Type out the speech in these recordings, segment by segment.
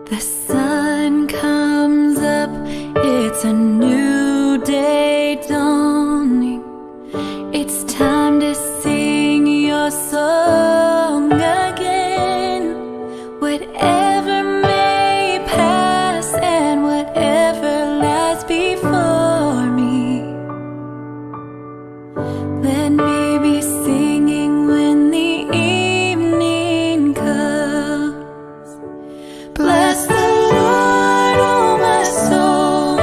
The sun comes up, it's a new day dawning. It's time to sing your song again. Whatever may pass and whatever lies before me, let me be singing when the evening comes. Bless the Lord, oh my soul,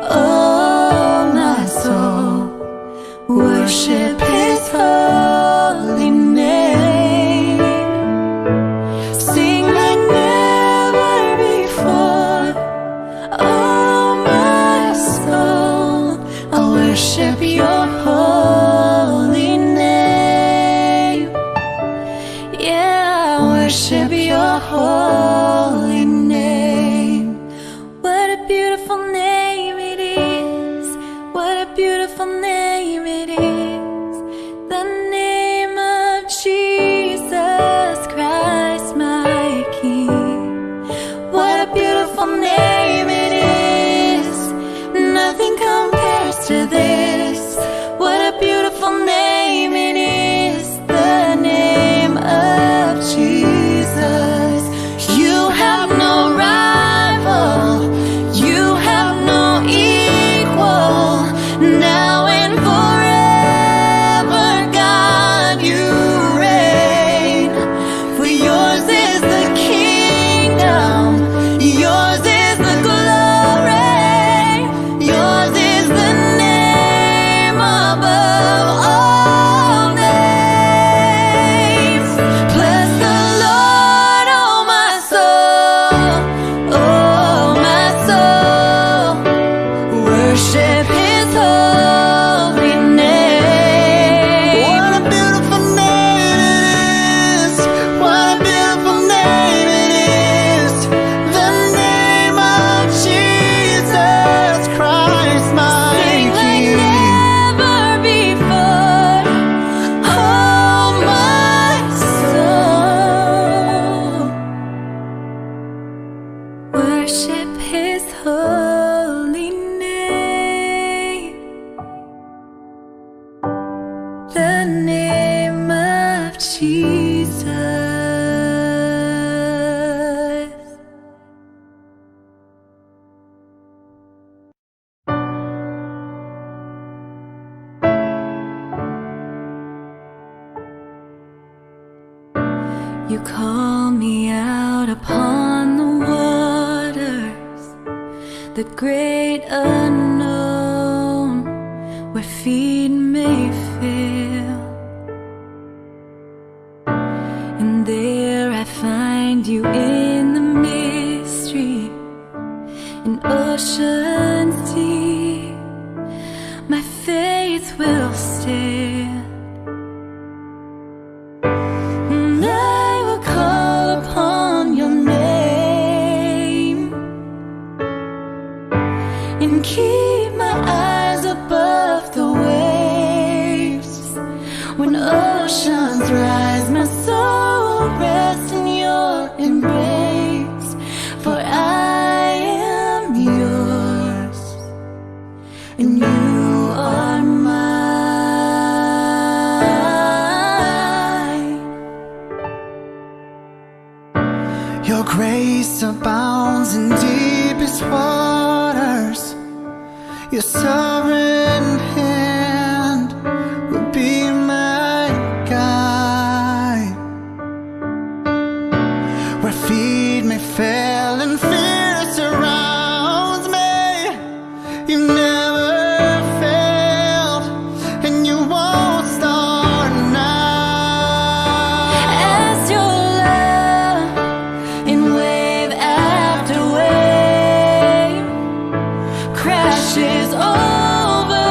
oh my soul. Worship His holy name. Sing like never before, oh my soul. I'll worship Your holy name. Yeah, I'll worship Your holy name. What a beautiful name it is. What a beautiful name it is. The name of Jesus Christ, my King. What a beautiful name it is. Nothing compares to this. What a beautiful name it is. The name of Jesus. You have no rival. You have no equal. Now and forever, God, You reign. For Yours is the kingdom. Yours is the glory. Yours is the name above all names. Bless the Lord, oh my soul, oh my soul. Worship His holy name. What a beautiful name it is. What a beautiful name it is. The name of Jesus Christ, my Sing like King. never before, oh my soul. Worship His holy name. The name of Jesus. You call me out upon the waters, the great unknown, where feet may fail. And there I find You in the mystery, in oceans deep. My faith will stand. And I will call upon Your name and keep my eyes above the waves. When oceans rise, my soul rests in Your embrace. For I am Yours and You are mine. Your grace abounds in deepest waters. Your sovereign hand will be my guide. Where feet may fail and fear surrounds me, You've never failed, and You won't start now. As Your love in wave after wave crashes over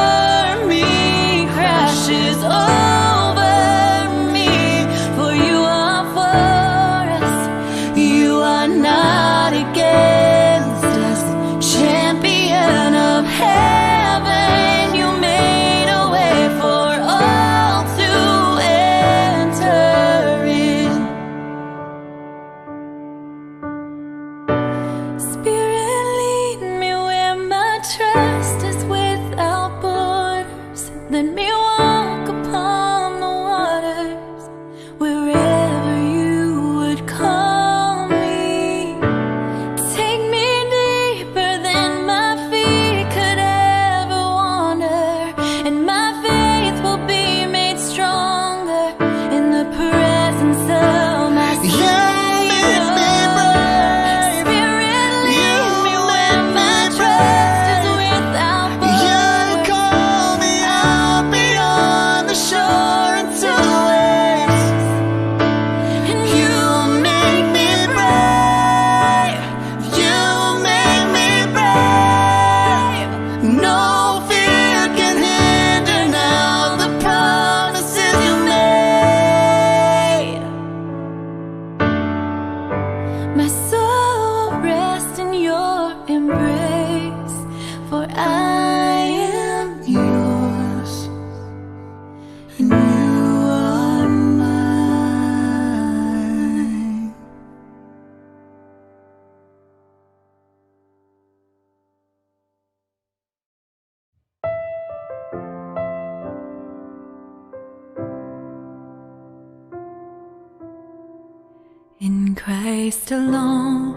In Christ alone,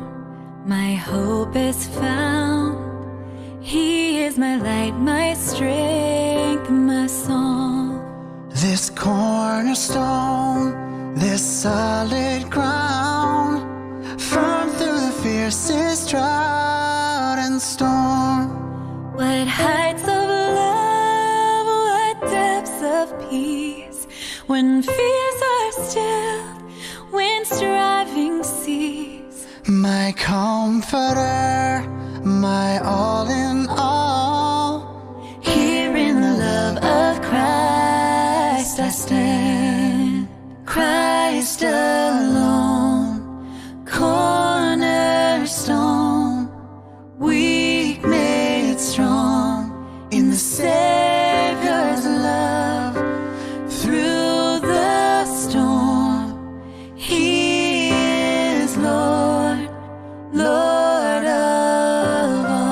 my hope is found. He is my light, my strength, my song. This cornerstone, this solid ground, firm through the fiercest drought and storm. What heights of love, what depths of peace, when fears are still, when striving cease. My comforter, my all in all, Here in the love of Christ I stand. Christ alone, cornerstone, weak made strong in the Savior's love. Through the storm, He is Lord, Lord of all.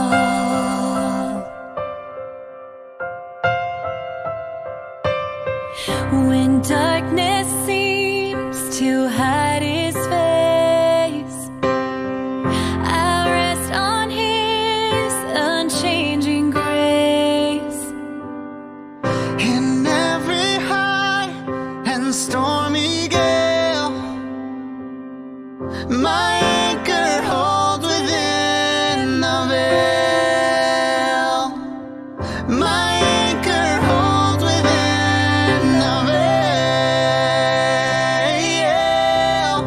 When darkness seems to hide His face, I rest on His unchanging grace. in every high and stormy gale. My anchor holds within the veil. My anchor holds within the veil.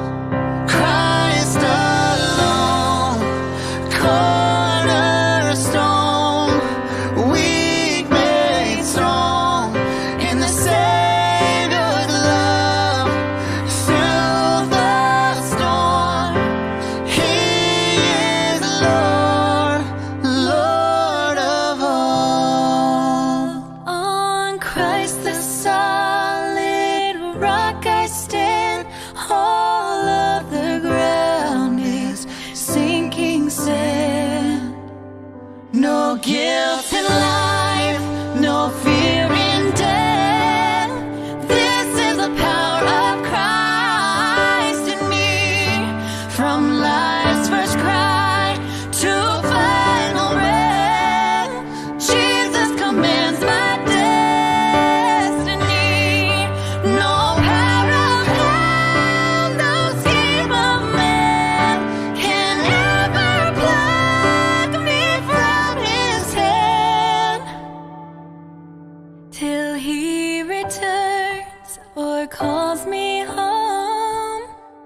Christ alone, cornerstone, weak made strong in the Savior's love. Through the storm, He is Lord, Lord of all. On Christ the solid rock I stand. All of the ground is sinking sand. No guilt in life, no fear in death. This is the power of Christ in me. From life's first cry to final breath, Jesus commands my destiny. No power of hell, no scheme of man can ever pluck me from His hand. Till He returns or calls me home.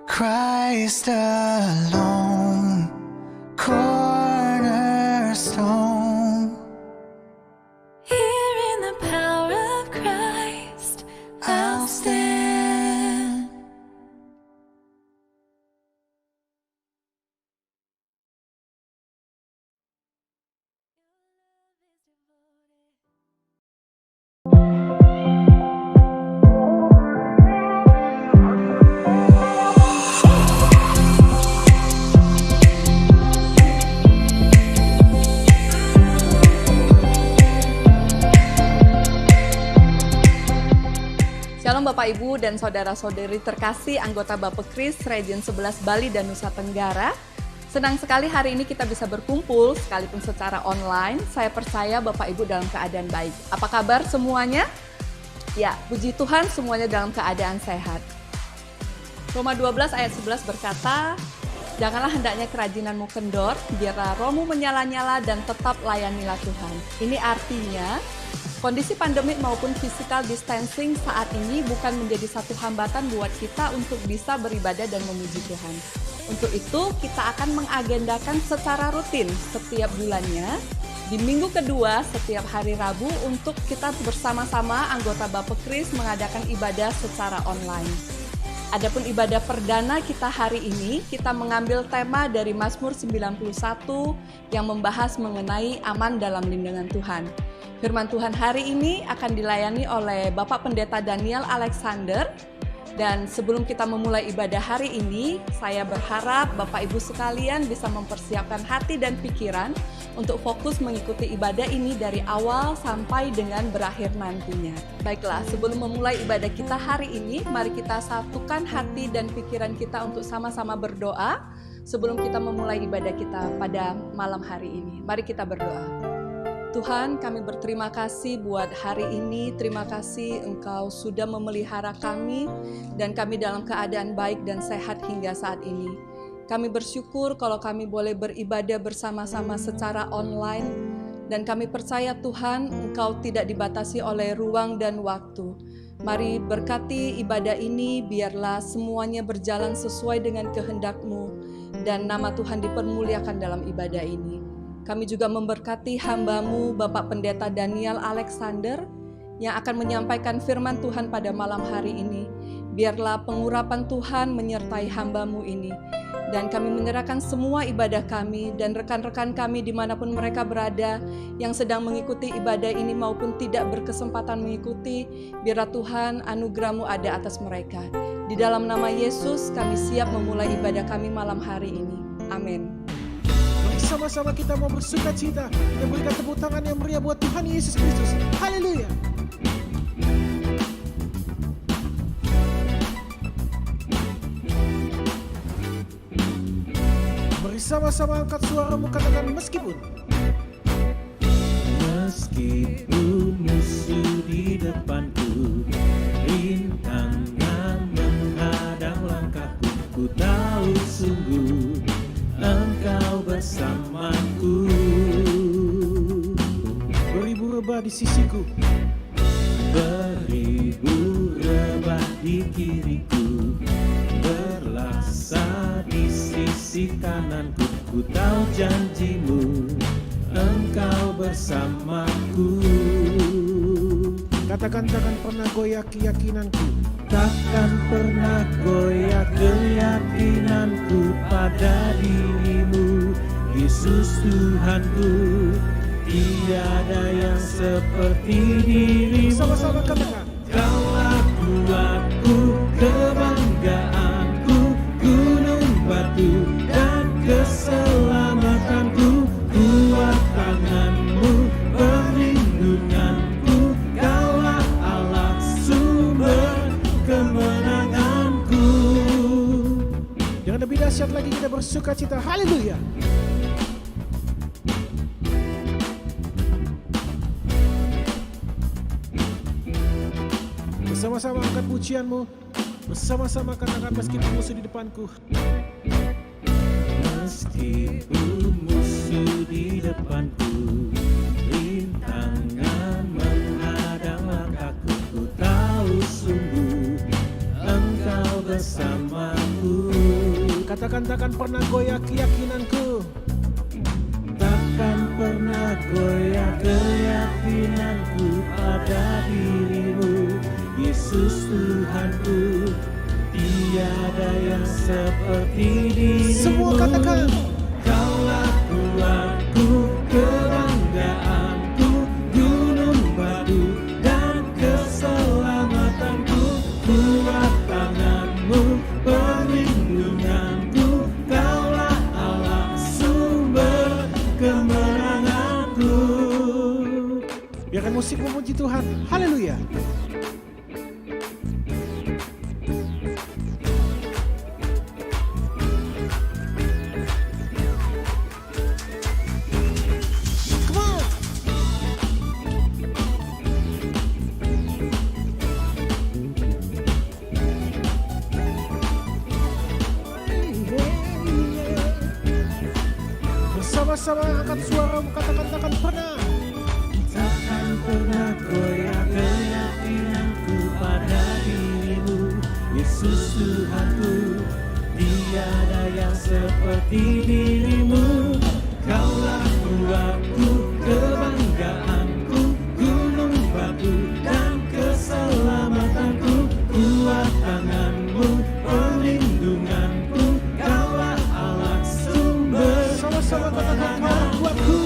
Christ alone, cornerstone. Here in the power of Christ I'll stand. Shalom Bapak Ibu dan Saudara-saudari terkasih anggota Bapekris Region 11 Bali dan Nusa Tenggara. Senang sekali hari ini kita bisa berkumpul sekalipun secara online. Saya percaya Bapak Ibu dalam keadaan baik. Apa kabar semuanya? Ya, puji Tuhan semuanya dalam keadaan sehat. Roma 12 ayat 11 berkata, janganlah hendaknya kerajinanmu kendor, biarlah rohmu menyala-nyala dan tetap layanilah Tuhan. Ini artinya, kondisi pandemik maupun physical distancing saat ini bukan menjadi satu hambatan buat kita untuk bisa beribadah dan memuji Tuhan. Untuk itu, kita akan mengagendakan secara rutin setiap bulannya, di minggu kedua setiap hari Rabu untuk kita bersama-sama anggota Bapekris mengadakan ibadah secara online. Adapun ibadah perdana kita hari ini, kita mengambil tema dari Mazmur 91 yang membahas mengenai aman dalam lindungan Tuhan. Firman Tuhan hari ini akan dilayani oleh Bapak Pendeta Daniel Alexander Dan sebelum kita memulai ibadah hari ini, saya berharap Bapak Ibu sekalian bisa mempersiapkan hati dan pikiran untuk fokus mengikuti ibadah ini dari awal sampai dengan berakhir nantinya. Baiklah, sebelum memulai ibadah kita hari ini, mari kita satukan hati dan pikiran kita untuk sama-sama berdoa sebelum kita memulai ibadah kita pada malam hari ini. Mari kita berdoa. Tuhan, kami berterima kasih buat hari ini. Terima kasih Engkau sudah memelihara kami dan kami dalam keadaan baik dan sehat hingga saat ini. Kami bersyukur kalau kami boleh beribadah bersama-sama secara online dan kami percaya Tuhan, Engkau tidak dibatasi oleh ruang dan waktu. Mari berkati ibadah ini, biarlah semuanya berjalan sesuai dengan kehendak-Mu dan nama Tuhan dipermuliakan dalam ibadah ini. Kami juga memberkati hamba-Mu Bapak Pendeta Daniel Alexander yang akan menyampaikan firman Tuhan pada malam hari ini. Biarlah pengurapan Tuhan menyertai hamba-Mu ini. Dan kami menyerahkan semua ibadah kami dan rekan-rekan kami dimanapun mereka berada yang sedang mengikuti ibadah ini maupun tidak berkesempatan mengikuti. Biarlah Tuhan anugerah-Mu ada atas mereka. Di dalam nama Yesus kami siap memulai ibadah kami malam hari ini. Amin. Sama-sama kita mau bersuka cita dan berikan tepuk tangan yang meriah buat Tuhan Yesus Kristus. Haleluya. Mari sama-sama angkat suaramu, katakan meskipun. Meskipun musuh di depanku, rintangan menghadang langkahku, ku tahu sungguh Engkau bersamaku. Beribu rebah di sisiku, beribu rebah di kiriku, berlaksa di sisi kananku. Ku tahu janji-Mu, Engkau bersamaku. katakan takkan pernah goyah keyakinanku. Takkan pernah goyah keyakinanku pada diri-Mu, Yesus Tuhanku. Tiada yang seperti diri-Mu. Sama-sama katakan. Kaulah kuatku, kebanggaanku, gunung batu dan keselamatanku. Kuat tangan-Mu, perlindunganku. Kaulah Allah sumber kemenanganku. Jangan lebih dahsyat lagi kita bersuka cita. Haleluya. Bersama-sama angkat pujianmu. Bersama-sama katakan meskipun musuh di depanku. Meskipun musuh di depanku, rintangan menghadang langkahku, ku tahu sungguh Engkau bersamaku. Katakan takkan pernah goyah keyakinanku. Takkan pernah goyah keyakinanku pada diri-Mu, Yesus Tuhanku. Tiada yang seperti diri-Mu. Semua katakan. Kaulah kuatku, kebanggaanku, gunung batu dan keselamatanku. Kuat tangan-Mu, perlindunganku. Kaulah Allah sumber kemenanganku. Biarkan musik memuji Tuhan. Haleluya. Bersama-sama angkat suaramu, katakan takkan pernah. Takkan pernah goyah keyakinanku pada diri-Mu, Yesus Tuhanku. Tiada yang seperti diri-Mu. Kaulah kuatku, kebanggaanku, gunung batu dan keselamatanku. Kuat tangan-Mu, perlindunganku. Kaulah Allah sumber Sama-sama katakan kaulah kuatku.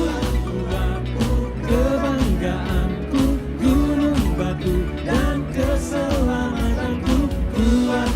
kebanggaanku, gunung batu dan keselamatanku. Kuat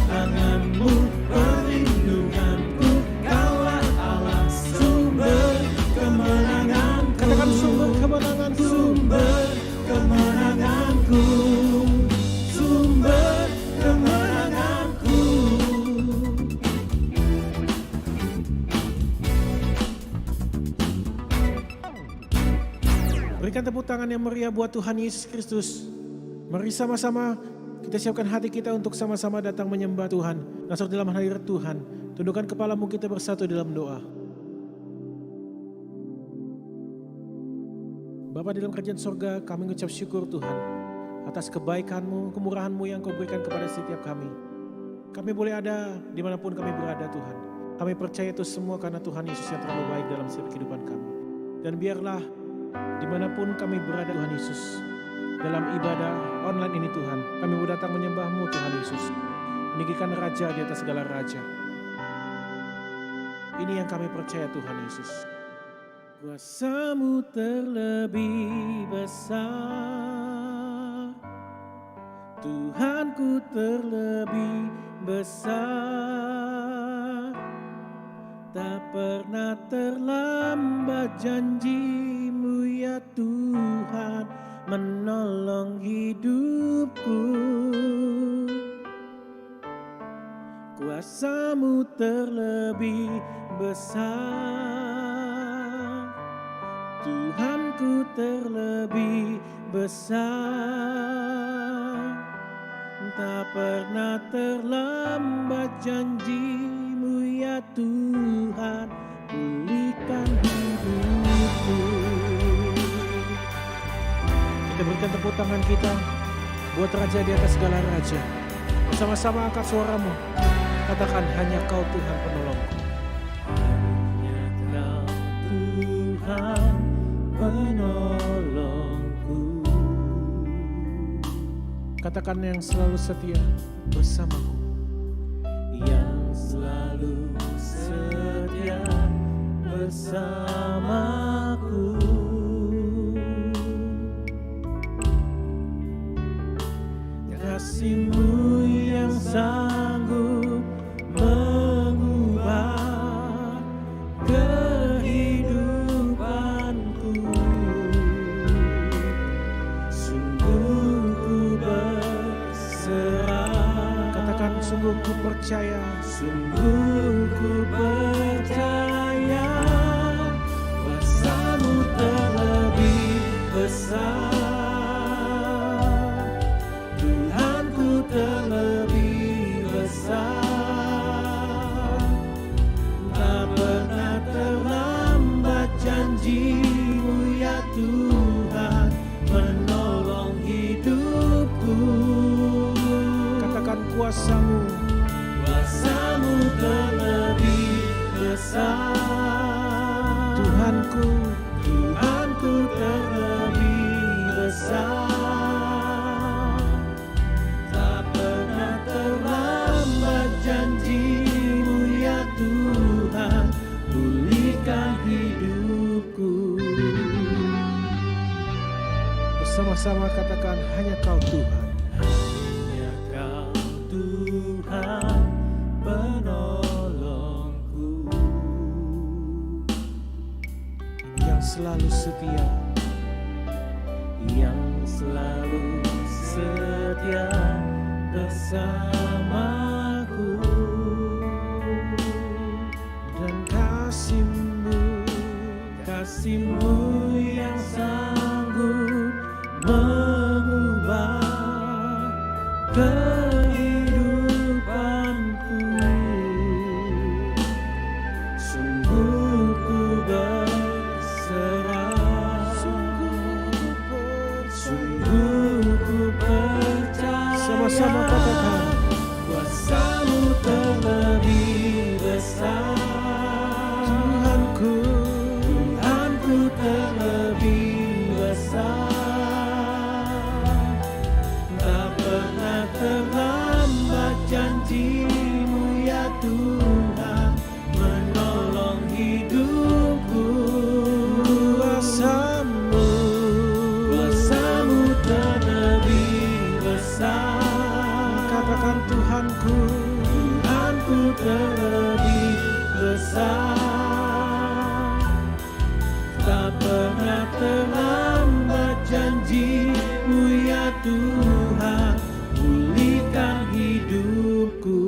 berikan tepuk tangan yang meriah buat Tuhan Yesus Kristus. Mari sama-sama kita siapkan hati kita untuk sama-sama datang menyembah Tuhan. Masuk dalam hadirat Tuhan. Tundukkan kepalamu, kita bersatu dalam doa. Bapa dalam kerajaan sorga, kami mengucap syukur Tuhan atas kebaikan-Mu, kemurahan-Mu yang Kau berikan kepada setiap kami. Kami boleh ada dimanapun kami berada Tuhan. Kami percaya itu semua karena Tuhan Yesus yang terlalu baik dalam setiap kehidupan kami. Dan biarlah dimanapun kami berada Tuhan Yesus, dalam ibadah online ini Tuhan, kami mau datang menyembah-Mu Tuhan Yesus, meninggikan Raja di atas segala Raja. Ini yang kami percaya Tuhan Yesus. Kuasa-Mu terlebih besar, Tuhanku terlebih besar. Tak pernah terlambat janji-Mu ya Tuhan, menolong hidupku. Kuasa-Mu terlebih besar, Tuhanku terlebih besar. Tak pernah terlambat janji-Mu ya Tuhan, pulihkan hidupku. Kita berikan tepuk tangan kita buat Raja di atas segala Raja. Bersama-sama angkat suaramu, katakan hanya Kau Tuhan penolongku. Hanya Kau Tuhan penolongku. Katakan yang selalu setia bersamaku. Yang selalu setia bersamaku. Kasih-Mu yang sanggup mengubah kehidupanku. Sungguh ku berserah. Katakan sungguh ku percaya. Sungguh ku percaya, kuasa-Mu terlebih besar, Tuhanku terlebih besar. Tak pernah terlambat janji-Mu ya Tuhan, menolong hidupku. Katakan kuasa-Mu. Kuasa-Mu terlebih besar, Tuhanku, Tuhanku terlebih besar. Tak pernah terlambat janji-Mu ya Tuhan, pulihkan hidupku. bersama-sama katakan hanya Kau Tuhan. Hanya Kau Tuhan penolongku, Yang selalu setia, yang selalu setia bersamaku. dan kasih-Mu, Kasih-Mu yang sanggup mengubah kehidupanku. Sungguh ku berserah, sungguh ku percaya. Sama-sama katakan. Kuasa-Mu terlebih besar, Tuhanku, Tuhanku terlebih besar. Tak pernah terlambat janji-Mu ya Tuhan, menolong hidupku. kuasa-Mu, Kuasa-Mu terlebih besar, katakan Tuhanku, Tuhanku terlebih besar. Tak pernah terlambat janji-Mu ya Tuhan, pulihkan hidupku.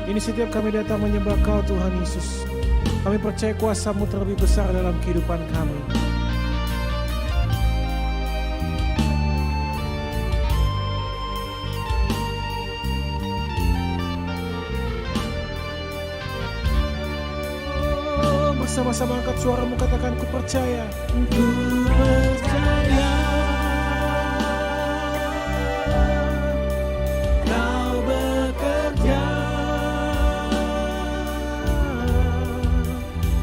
ini setiap kami datang menyembah Kau Tuhan Yesus. Kami percaya kuasa-Mu terlebih besar dalam kehidupan kami. Oh, bersama-sama angkat suaramu, katakan ku percaya. Ku percaya Kau bekerja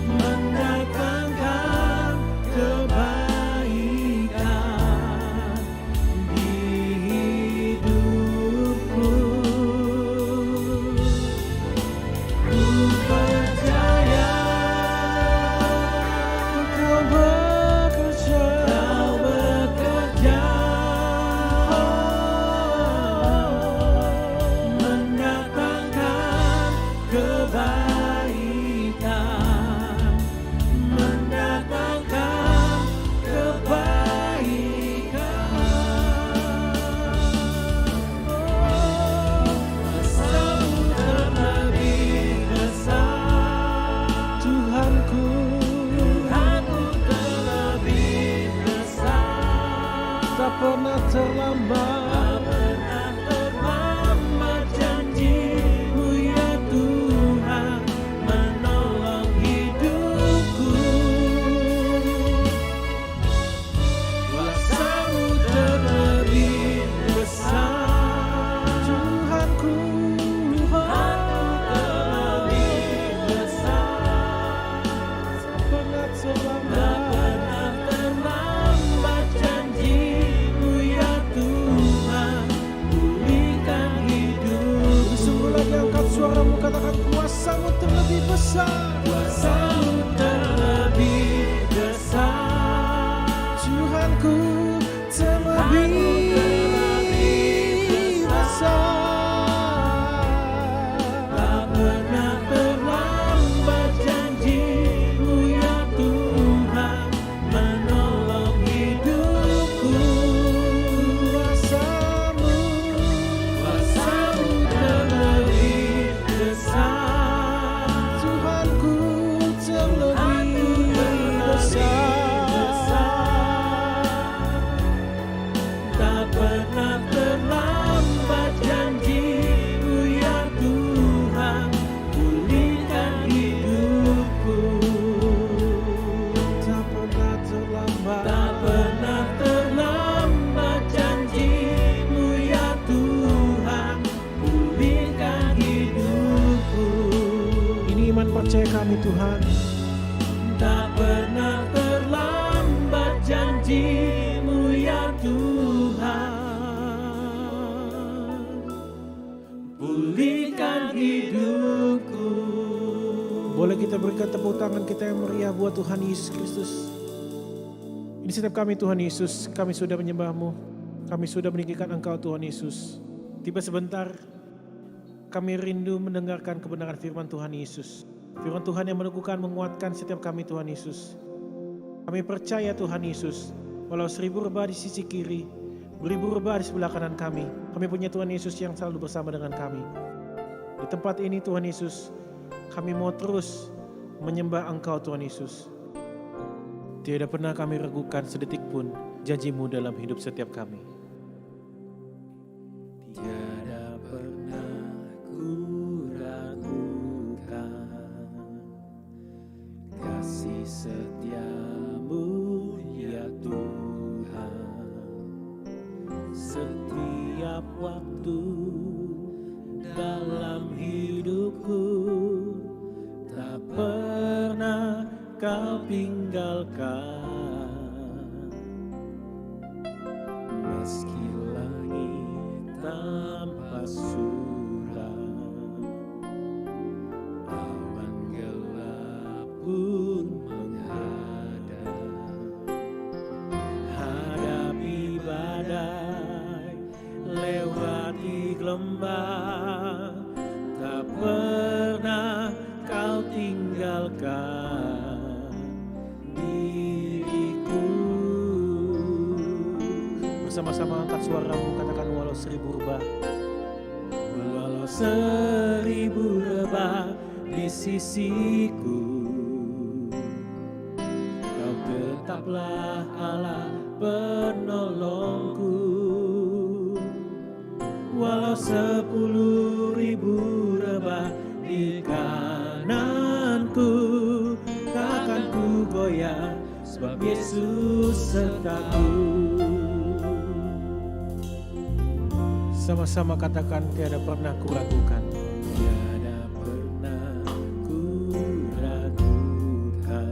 mendatangkan kebaikan di hidupku. Ku percaya Kau bekerja, Kau bekerja mendatangkan kebaikan, mendatangkan kebaikan. Kuasa-Mu terlebih besar, Tuhanku. Tuhanku terlebih besar. Tak pernah terlambat. Tak pernah terlambat janji-Mu ya Tuhan menolong hidupku. Kuasa-Mu terlebih besar, Tuhanku, Tuhanku terlebih besar. pernah Tak terlambat. pernah terlambat janji-Mu ya Tuhan, pulihkan hidupku. Sungguh lagi angkat suaramu, katakan kuasa-Mu terlebih besar. Kuasa-Mu terlebih besar, Tuhanku terlebih besar. tak pernah terlambat janji-Mu ya Tuhan menolong hidupku. Kuasa-Mu, Kuasa-Mu terlebih besar, Tuhanku terlebih besar. tak pernah terlambat janji-Mu ya Tuhan, pulihkan hidupku. Tak pernah terlambat. Tak pernah terlambat janji-Mu ya Tuhan, pulihkan hidupku. Ini iman percaya kami, Tuhan. Tak pernah terlambat janji-Mu ya Tuhan, pulihkan hidupku. Boleh kita berikan tepuk tangan kita yang meriah buat Tuhan Yesus Kristus. Ini setiap kami Tuhan Yesus, kami sudah menyembah-Mu. Kami sudah meninggikan Engkau Tuhan Yesus. Tiba sebentar, kami rindu mendengarkan kebenaran firman Tuhan Yesus. Firman Tuhan yang meneguhkan, menguatkan setiap kami Tuhan Yesus. Kami percaya Tuhan Yesus, walau 1000 rebah di sisi kiri, 1000 rebah di sebelah kanan kami punya Tuhan Yesus yang selalu bersama dengan kami. Di tempat ini Tuhan Yesus, kami mau terus menyembah Engkau Tuhan Yesus. Tidak pernah kami ragukan sedetik pun janji-Mu dalam hidup setiap kami. Tiada pernah ku ragukan kasih setia-Mu ya Tuhan. Setiap waktu dalam hidupku tak pernah Kau tinggalkan. Meski langit tanpa surat, awan gelap pun menghadap. Hadapi badai, lewati gelombang, tak pernah Kau tinggalkan diriku. Bersama-sama angkat suaramu, katakan walau 1000 rebah. Walau 1000 rebah di sisiku, tetaplah Allah penolongku. Walau 10.000 rebah di kananku, takkan ku goyah sebab Yesus sertaku. Sama-sama katakan, tiada pernah kuragukan. Tiada pernah ku ragukan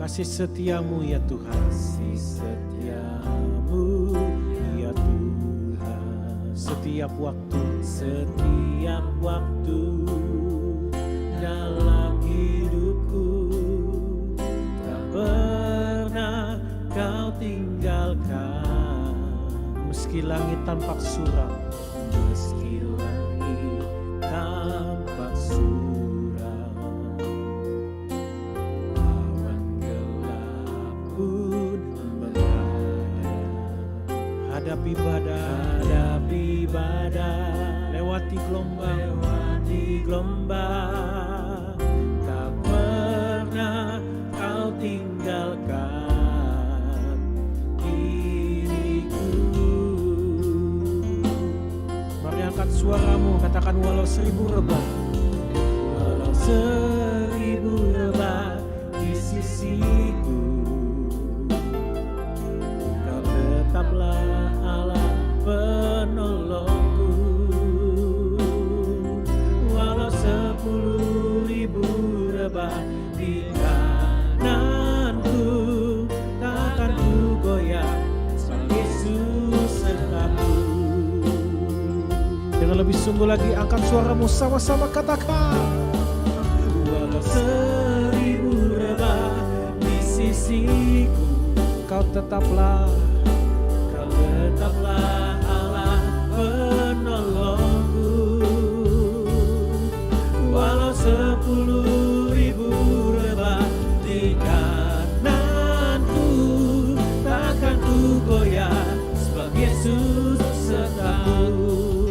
Kasih setiamu ya Tuhan. kasih setiamu ya Tuhan. Setiap waktu Setiap waktu dalam hidupku, tak pernah kau tinggalkan. meski langit tampak suram, Meski langit tampak suram, awan gelap pun menghadap. hadapi badai, Hadapi badai, lewati gelombang, lewati gelombang, tak pernah kau tinggalkan diriku. mari angkat suaramu, katakan walau 1000 rebah, Walau 1000 rebah di sisiku, kau tetaplah Allah penolongku. Walau 10.000 rebah di kananku, takkan ku goyah sebab Yesus sertaku. dengan lebih sungguh lagi angkat suaramu, sama-sama katakan. Walau 1000 rebah di sisiku, Kau tetaplah, kau tetaplah Allah penolongku. Walau 10.000 rebah di kananku, takkan ku goyah sebab Yesus sertaku.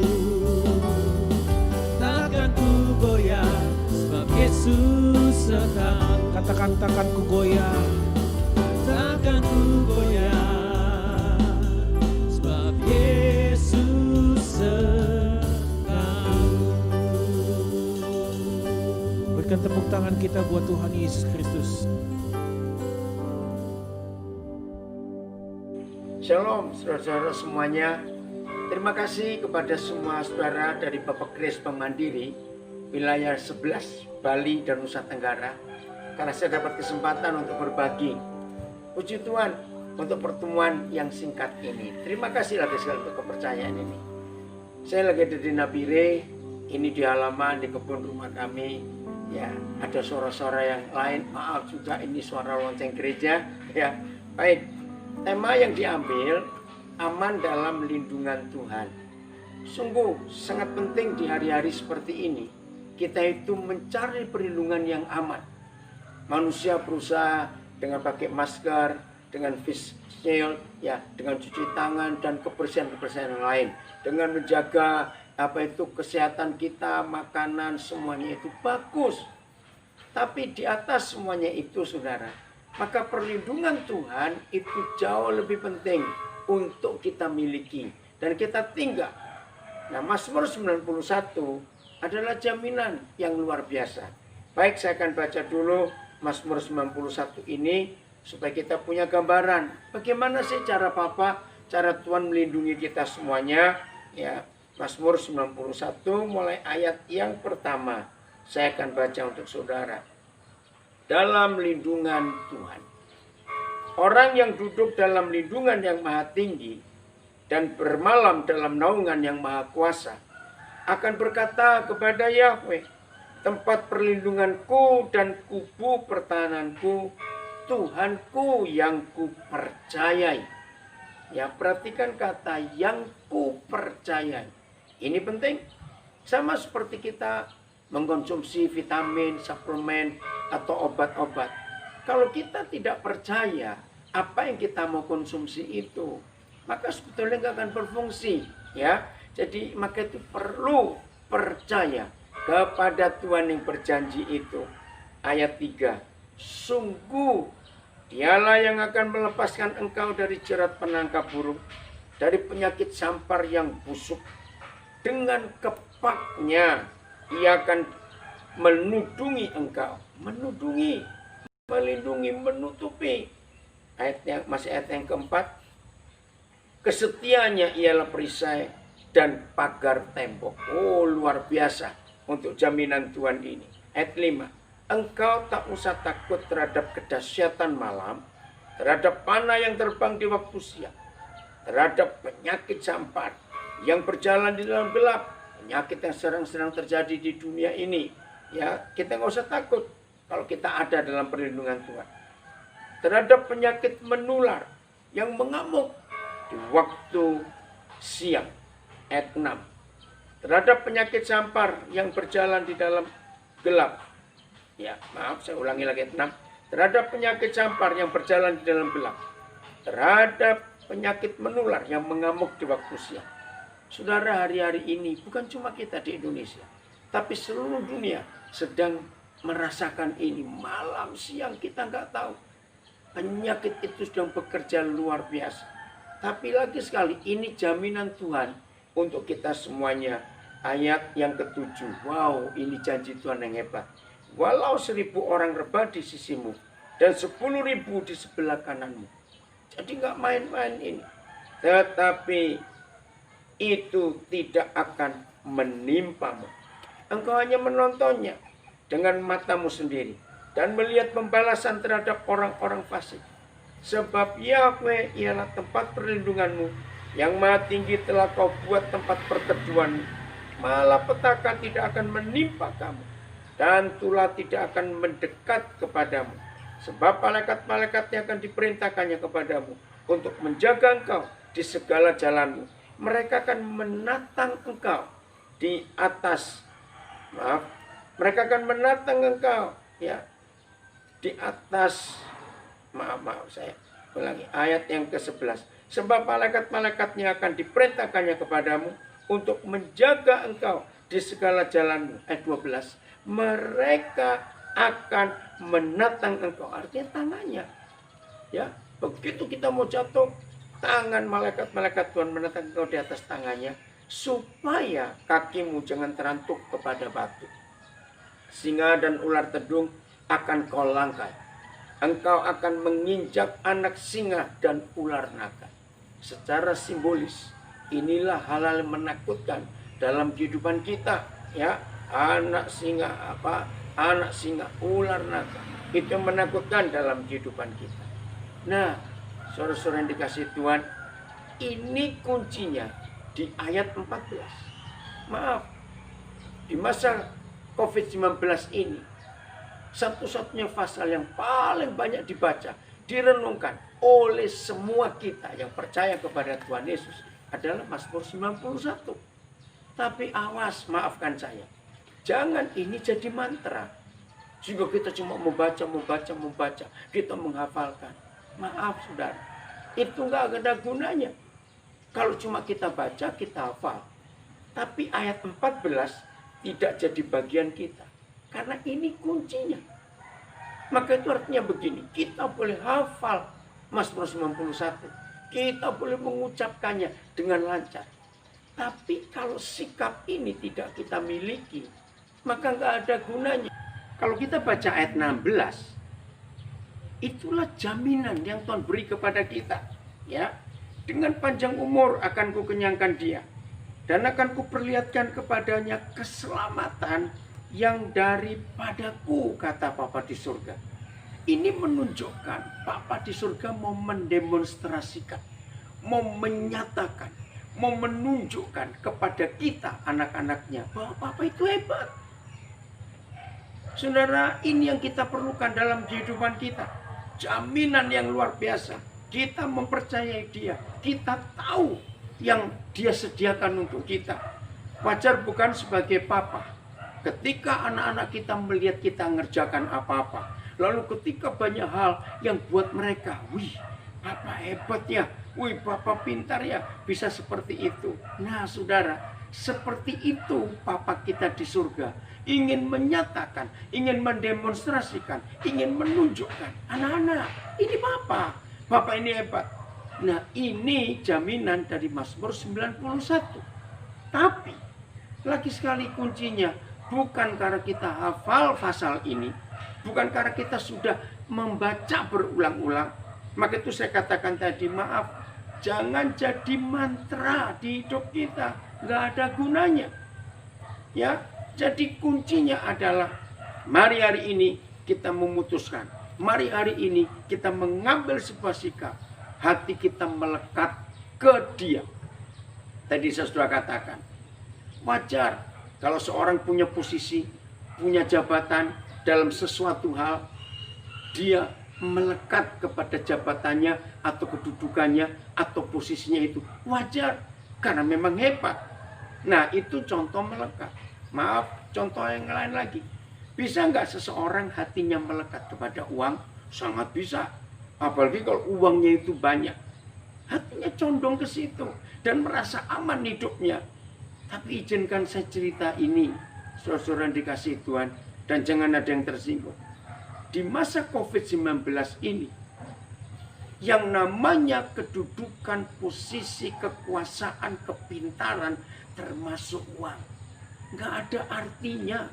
Takkan ku goyah sebab Yesus sertaku. katakan takkan ku goyah. Takkan ku goyah sebab Yesus sertaku. Berikan tepuk tangan kita buat Tuhan Yesus Kristus. Shalom saudara-saudara semuanya. Terima kasih kepada semua saudara dari Bapak Kris Bank Mandiri wilayah 11 Bali dan Nusa Tenggara, karena saya dapat kesempatan untuk berbagi. Puji Tuhan untuk pertemuan yang singkat ini. Terima kasih lagi sekali untuk kepercayaan ini. Saya lagi ada di Nabire, ini di halaman di kebun rumah kami. Ya, ada suara-suara yang lain. Maaf juga, ini suara lonceng gereja. Ya, baik. Tema yang diambil, aman dalam lindungan Tuhan. Sungguh sangat penting di hari-hari seperti ini, kita itu mencari perlindungan yang aman. Manusia berusaha dengan pakai masker, dengan face shield, ya, dengan cuci tangan dan kebersihan-kebersihan yang lain, dengan menjaga kesehatan kita, makanan, semuanya itu bagus. Tapi di atas semuanya itu, saudara, maka perlindungan Tuhan itu jauh lebih penting untuk kita miliki dan kita tinggal. Nah, Mazmur 91 adalah jaminan yang luar biasa. Baik, saya akan baca dulu Mazmur 91 ini supaya kita punya gambaran bagaimana sih cara cara Tuhan melindungi kita semuanya. Ya, Mazmur 91 mulai ayat yang pertama. Saya akan baca untuk saudara. Dalam lindungan Tuhan. Orang yang duduk dalam lindungan yang maha tinggi dan bermalam dalam naungan yang maha kuasa akan berkata kepada Yahweh, tempat perlindunganku dan kubu pertahananku, Tuhanku yang kupercayai. Ya, perhatikan kata yang kupercayai. Ini penting. Sama seperti kita mengkonsumsi vitamin, suplemen, atau obat-obat. Kalau kita tidak percaya apa yang kita mau konsumsi itu, maka sebetulnya nggak akan berfungsi. Ya, jadi maka itu perlu percaya kepada Tuhan yang berjanji itu. Ayat 3. Sungguh Dialah yang akan melepaskan engkau dari jerat penangkap burung, dari penyakit sampar yang busuk. Dengan kepaknya ia akan menudungi engkau, menudungi, melindungi, menutupi. Ayat yang keempat, kesetiaannya ialah perisai dan pagar tembok. Oh, luar biasa untuk jaminan Tuhan ini. Ayat 5, engkau tak usah takut terhadap kedahsyatan malam, terhadap panah yang terbang di waktu siang, terhadap penyakit sampar yang berjalan di dalam gelap, penyakit yang sedang terjadi di dunia ini. Ya, kita nggak usah takut kalau kita ada dalam perlindungan Tuhan. Terhadap penyakit menular yang mengamuk di waktu siang. Ayat 6. Terhadap penyakit sampar yang berjalan di dalam gelap. Ya, maaf, saya ulangi lagi ayat 6. Terhadap penyakit sampar yang berjalan di dalam gelap. Terhadap penyakit menular yang mengamuk di waktu siang. Saudara, hari-hari ini bukan cuma kita di Indonesia, tapi seluruh dunia sedang merasakan ini. Malam siang kita nggak tahu. Penyakit itu sedang bekerja luar biasa. Tapi lagi sekali, ini jaminan Tuhan untuk kita semuanya. Ayat yang ke-7. Wow, ini janji Tuhan yang hebat. Walau 1.000 orang rebah di sisimu dan 10.000 di sebelah kananmu. Jadi nggak main-main ini. Tetapi itu tidak akan menimpamu. Engkau hanya menontonnya dengan matamu sendiri dan melihat pembalasan terhadap orang-orang fasik. Sebab Yahweh ialah tempat perlindunganmu, yang maha tinggi telah kau buat tempat perteduhanmu. Malapetaka tidak akan menimpa kamu, dan tulah tidak akan mendekat kepadamu. Sebab malaikat-malaikatnya akan diperintahkannya kepadamu untuk menjaga engkau di segala jalanmu. Mereka akan menatang engkau di atas. Mereka akan menatang engkau ya di atas. Saya ulangi ayat yang ke-11. Sebab malaikat-malaikatnya akan diperintahkannya kepadamu untuk menjaga engkau di segala jalanmu. Ayat 12. Mereka akan menatang engkau. Artinya tangannya. Ya, begitu kita mau jatuh, tangan malaikat-malaikat Tuhan menatang engkau di atas tangannya, supaya kakimu jangan terantuk kepada batu. Singa dan ular tedung akan kau langkai. Engkau akan menginjak anak singa dan ular naga. Secara simbolis, inilah hal-hal yang menakutkan dalam kehidupan kita. Ya, anak singa, ular naga, itu menakutkan dalam kehidupan kita. Nah, saudara-saudara yang dikasihi Tuhan, ini kuncinya di ayat 14. Maaf, di masa COVID-19 ini, satu-satunya pasal yang paling banyak dibaca, direnungkan oleh semua kita yang percaya kepada Tuhan Yesus adalah Mazmur 91. Tapi awas, maafkan saya, jangan ini jadi mantra. Sehingga kita cuma membaca, kita menghafalkan. Maaf saudara, itu nggak ada gunanya. Kalau cuma kita baca, kita hafal. Tapi ayat 14 tidak jadi bagian kita. Karena ini kuncinya. Maka itu artinya begini, kita boleh hafal Mazmur 91. Kita boleh mengucapkannya dengan lancar. Tapi kalau sikap ini tidak kita miliki, maka nggak ada gunanya. Kalau kita baca ayat 16, itulah jaminan yang Tuhan beri kepada kita. Ya, dengan panjang umur akan kukenyangkan dia, dan akan kuperlihatkan kepadanya keselamatan yang daripadaku, kata Bapa di surga. Ini menunjukkan Bapa di surga mau mendemonstrasikan, mau menyatakan, mau menunjukkan kepada kita anak-anaknya bahwa Bapa itu hebat. Saudara, ini yang kita perlukan dalam kehidupan kita. Jaminan yang luar biasa. Kita mempercayai dia. Kita tahu yang dia sediakan untuk kita. Wajar bukan sebagai papa, ketika anak-anak kita melihat kita ngerjakan apa-apa, lalu ketika banyak hal yang buat mereka, wih, Papa hebat ya, wih, Papa pintar ya, bisa seperti itu. Nah saudara, Seperti itu Papa kita di surga. Ingin menyatakan, ingin mendemonstrasikan, ingin menunjukkan. Anak-anak, ini Papa. Papa ini hebat. Nah, ini jaminan dari Mazmur 91. Tapi, lagi sekali kuncinya, bukan karena kita hafal pasal ini, bukan karena kita sudah membaca berulang-ulang. Maka itu saya katakan tadi, maaf, jangan jadi mantra di hidup kita. Nggak ada gunanya. Ya, jadi kuncinya adalah mari hari ini kita memutuskan. Mari hari ini kita mengambil sebuah sikap. Hati kita melekat ke Dia. Tadi saya sudah katakan, wajar kalau seorang punya posisi, punya jabatan dalam sesuatu hal, dia melekat kepada jabatannya atau kedudukannya atau posisinya itu. Wajar, karena memang hebat. Nah, itu contoh melekat. Maaf, contoh yang lain lagi. Bisa nggak seseorang hatinya melekat kepada uang? Sangat bisa. Apalagi kalau uangnya itu banyak. Hatinya condong ke situ dan merasa aman hidupnya. Tapi izinkan saya cerita ini, saudara yang dikasihi Tuhan, dan jangan ada yang tersinggung. Di masa COVID-19 ini, yang namanya kedudukan, posisi, kekuasaan, kepintaran, termasuk uang, nggak ada artinya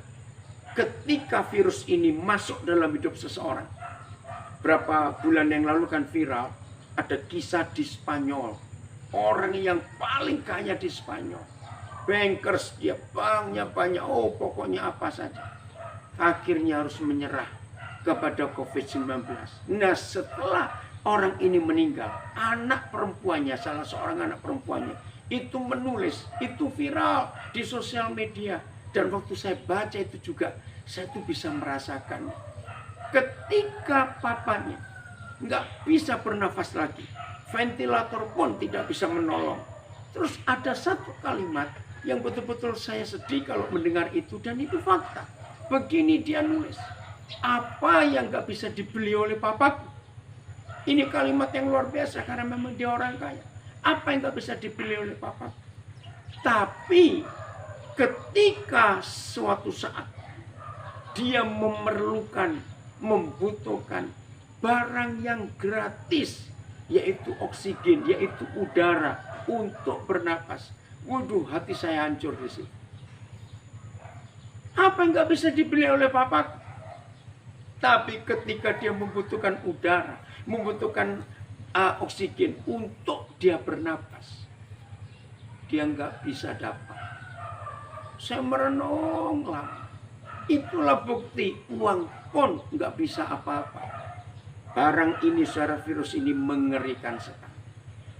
ketika virus ini masuk dalam hidup seseorang. Berapa bulan yang lalu kan viral, ada kisah di Spanyol. Orang yang paling kaya di Spanyol. Bankers, dia banknya banyak, pokoknya apa saja. Akhirnya harus menyerah kepada COVID-19. Nah, setelah orang ini meninggal, anak perempuannya, salah seorang anak perempuannya, itu menulis, itu viral di sosial media. Dan waktu saya baca itu juga, saya tuh bisa merasakan. Ketika papanya nggak bisa bernafas lagi, ventilator pun tidak bisa menolong. Terus ada satu kalimat yang betul-betul saya sedih kalau mendengar itu, dan itu fakta. Begini dia nulis, apa yang nggak bisa dibeli oleh papaku? Ini kalimat yang luar biasa karena memang dia orang kaya. Apa yang nggak bisa dibeli oleh papaku? Tapi ketika suatu saat dia memerlukan, membutuhkan barang yang gratis, yaitu oksigen, yaitu udara untuk bernapas. Waduh, hati saya hancur di situ. Apa yang nggak bisa dibeli oleh papaku? Tapi ketika dia membutuhkan udara, membutuhkan oksigen untuk dia bernapas, dia nggak bisa dapat. Saya merenung lama. Itulah bukti uang pun nggak bisa apa-apa. Barang ini, secara virus ini mengerikan sekali.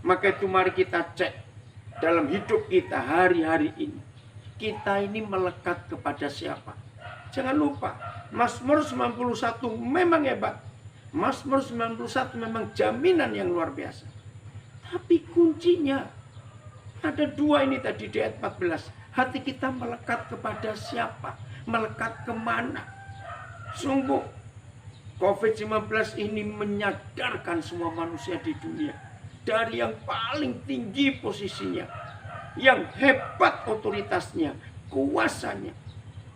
Maka itu mari kita cek dalam hidup kita hari-hari ini. Kita ini melekat kepada siapa? Jangan lupa, Mazmur 91 memang hebat. Mazmur 91 memang jaminan yang luar biasa. Tapi kuncinya ada dua ini tadi di ayat 14. Hati kita melekat kepada siapa? Melekat kemana? Sungguh, COVID-19 ini menyadarkan semua manusia di dunia. Dari yang paling tinggi posisinya, yang hebat otoritasnya, kuasanya,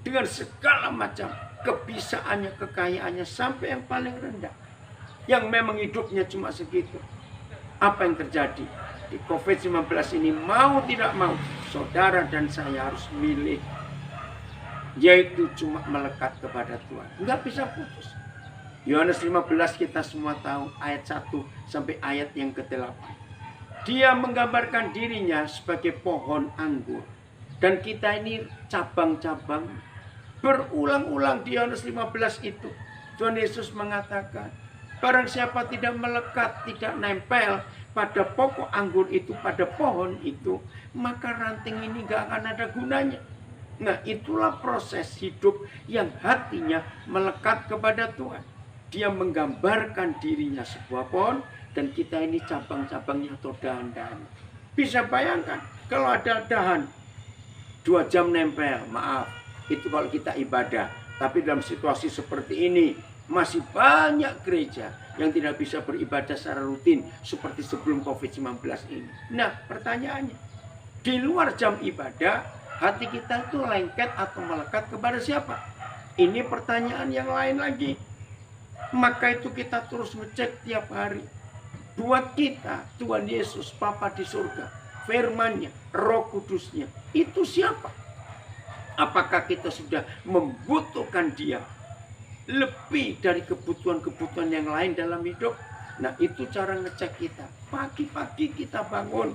dengan segala macam kebisaannya, kekayaannya, sampai yang paling rendah, yang memang hidupnya cuma segitu. Apa yang terjadi? Di COVID-19 ini mau tidak mau, saudara dan saya harus milih, yaitu cuma melekat kepada Tuhan. Nggak bisa putus. Yohanes 15 kita semua tahu, ayat 1 sampai ayat yang ke-8. Dia menggambarkan dirinya sebagai pohon anggur. Dan kita ini cabang-cabang. Berulang-ulang di Yohanes 15 itu, Tuhan Yesus mengatakan, barang siapa tidak melekat, tidak nempel pada pokok anggur itu, pada pohon itu, maka ranting ini gak akan ada gunanya. Nah, itulah proses hidup yang hatinya melekat kepada Tuhan. Dia menggambarkan dirinya sebuah pohon, dan kita ini cabang-cabangnya atau dahan-dahan. Bisa bayangkan kalau ada dahan 2 jam nempel, maaf, itu kalau kita ibadah. Tapi dalam situasi seperti ini, masih banyak gereja yang tidak bisa beribadah secara rutin seperti sebelum COVID-19 ini. Nah, pertanyaannya, di luar jam ibadah, Hati kita itu lengket atau melekat kepada siapa? Ini pertanyaan yang lain lagi. Maka itu kita terus ngecek tiap hari. Buat kita, Tuhan Yesus, Bapa di surga, firman-Nya, Roh Kudus-Nya, itu siapa? Apakah kita sudah membutuhkan Dia lebih dari kebutuhan-kebutuhan yang lain dalam hidup? Nah, itu cara ngecek kita. Pagi-pagi kita bangun,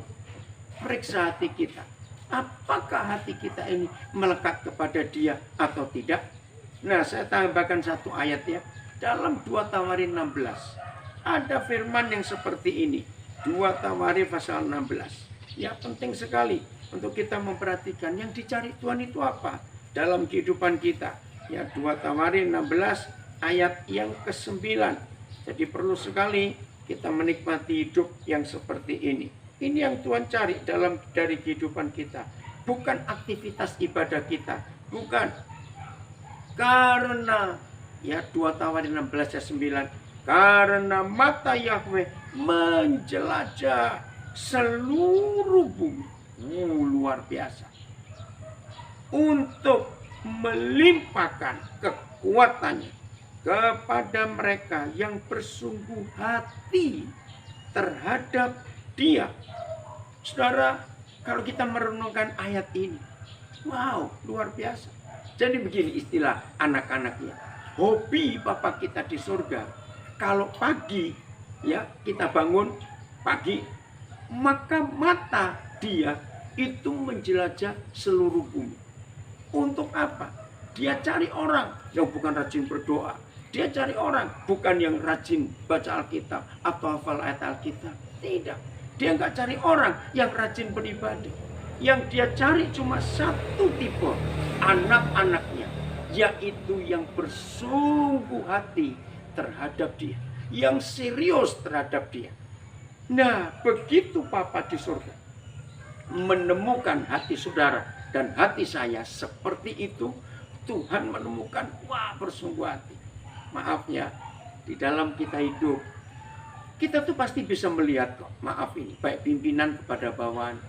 periksa hati kita. Apakah hati kita ini melekat kepada Dia atau tidak? Nah, saya tambahkan satu ayat ya. Dalam 2 Tawarin 16 ada firman yang seperti ini. 2 Tawarin pasal 16. Ya, penting sekali untuk kita memperhatikan yang dicari Tuhan itu apa dalam kehidupan kita. Ya, 2 Tawarin 16 ayat yang ke-9. Jadi perlu sekali kita menikmati hidup yang seperti ini. Ini yang Tuhan cari dari kehidupan kita. Bukan aktivitas ibadah kita. Bukan. Karena, ya 2 Tawarin 16 ayat 9. Karena mata Yahweh menjelajah seluruh bumi. Luar biasa. Untuk melimpahkan kekuatannya kepada mereka yang bersungguh hati terhadap Dia. Saudara, kalau kita merenungkan ayat ini, wow, luar biasa. Jadi begini istilah anak-anaknya. Hobi Bapa kita di surga, kalau pagi ya kita bangun pagi, maka mata Dia itu menjelajah seluruh bumi. Untuk apa? Dia cari orang yang bukan rajin berdoa. Dia cari orang bukan yang rajin baca Alkitab atau hafal ayat Alkitab. Tidak. Dia nggak cari orang yang rajin beribadah. Yang dia cari cuma satu tipe, anak-anaknya, yaitu yang bersungguh hati terhadap Dia, yang serius terhadap Dia. Nah, begitu Bapa di surga menemukan hati saudara dan hati saya seperti itu, Tuhan menemukan, wah, bersungguh hati. Maaf ya, di dalam kita hidup, kita tuh pasti bisa melihat kok, maaf ini, baik pimpinan kepada bawahan,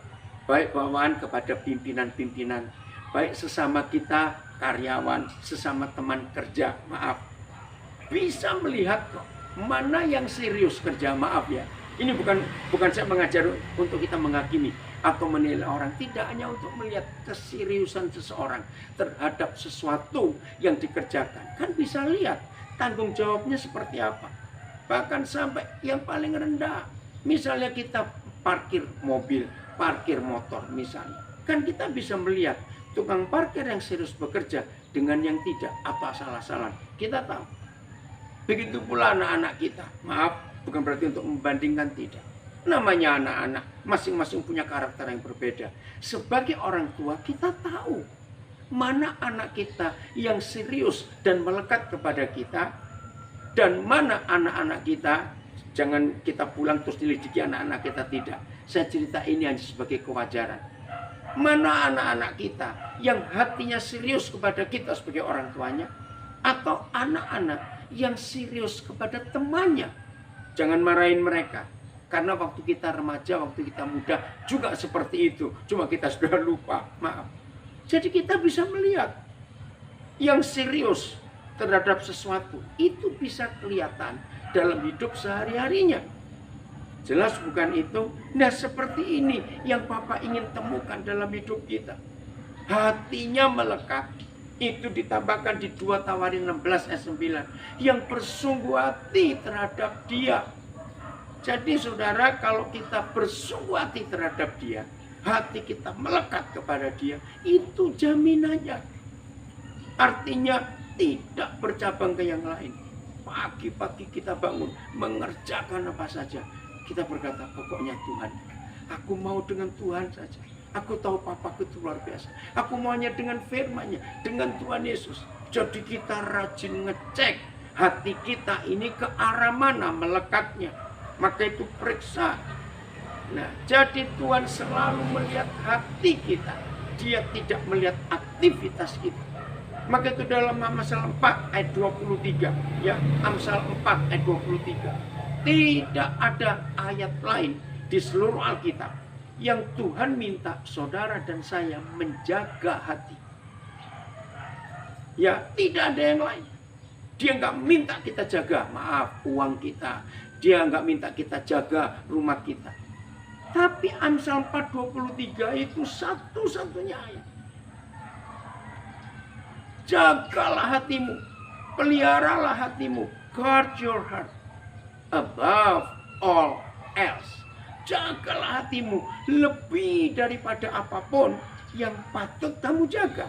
baik bawahan kepada pimpinan-pimpinan, baik sesama kita karyawan, sesama teman kerja, maaf. Bisa melihat kok, mana yang serius kerja, maaf ya. Ini bukan saya mengajar untuk kita menghakimi atau menilai orang. Tidak, hanya untuk melihat keseriusan seseorang terhadap sesuatu yang dikerjakan. Kan bisa lihat tanggung jawabnya seperti apa. Bahkan sampai yang paling rendah. Misalnya kita parkir mobil, parkir motor misalnya. Kan kita bisa melihat tukang parkir yang serius bekerja dengan yang tidak atau asal-asalan. Kita tahu. Begitu pula anak-anak kita. Maaf, bukan berarti untuk membandingkan, tidak. Namanya anak-anak, masing-masing punya karakter yang berbeda. Sebagai orang tua, kita tahu mana anak kita yang serius dan melekat kepada kita, dan mana anak-anak kita, jangan kita pulang terus dilidiki anak-anak kita, tidak. Saya cerita ini hanya sebagai kewajaran. Mana anak-anak kita yang hatinya serius kepada kita sebagai orang tuanya, atau anak-anak yang serius kepada temannya. Jangan marahin mereka. Karena waktu kita remaja, waktu kita muda juga seperti itu. Cuma kita sudah lupa, maaf. Jadi kita bisa melihat yang serius terhadap sesuatu. Itu bisa kelihatan dalam hidup sehari-harinya. Jelas bukan itu? Nah, seperti ini yang Bapak ingin temukan dalam hidup kita. Hatinya melekat. Itu ditambahkan di 2 Tawarin 16 ayat 9. Yang bersungguh hati terhadap Dia. Jadi saudara, kalau kita bersungguh hati terhadap Dia, hati kita melekat kepada Dia, itu jaminannya. Artinya tidak bercabang ke yang lain. Pagi-pagi kita bangun, mengerjakan apa saja. Kita berkata, pokoknya Tuhan, aku mau dengan Tuhan saja. Aku tahu Papaku itu luar biasa. Aku maunya dengan firman-Nya, dengan Tuhan Yesus. Jadi kita rajin ngecek hati kita ini ke arah mana melekatnya. Maka itu periksa. Nah, jadi Tuhan selalu melihat hati kita. Dia tidak melihat aktivitas kita. Maka itu dalam Amsal 4 ayat 23. Ya, Amsal 4 ayat 23. Tidak ada ayat lain di seluruh Alkitab yang Tuhan minta saudara dan saya menjaga hati. Ya, tidak ada yang lain. Dia nggak minta kita jaga, maaf, uang kita. Dia nggak minta kita jaga rumah kita. Tapi Amsal 4:23 itu satu-satunya ayat. Jagalah hatimu, peliharalah hatimu, guard your heart above all else. Jagalah hatimu lebih daripada apapun yang patut kamu jaga.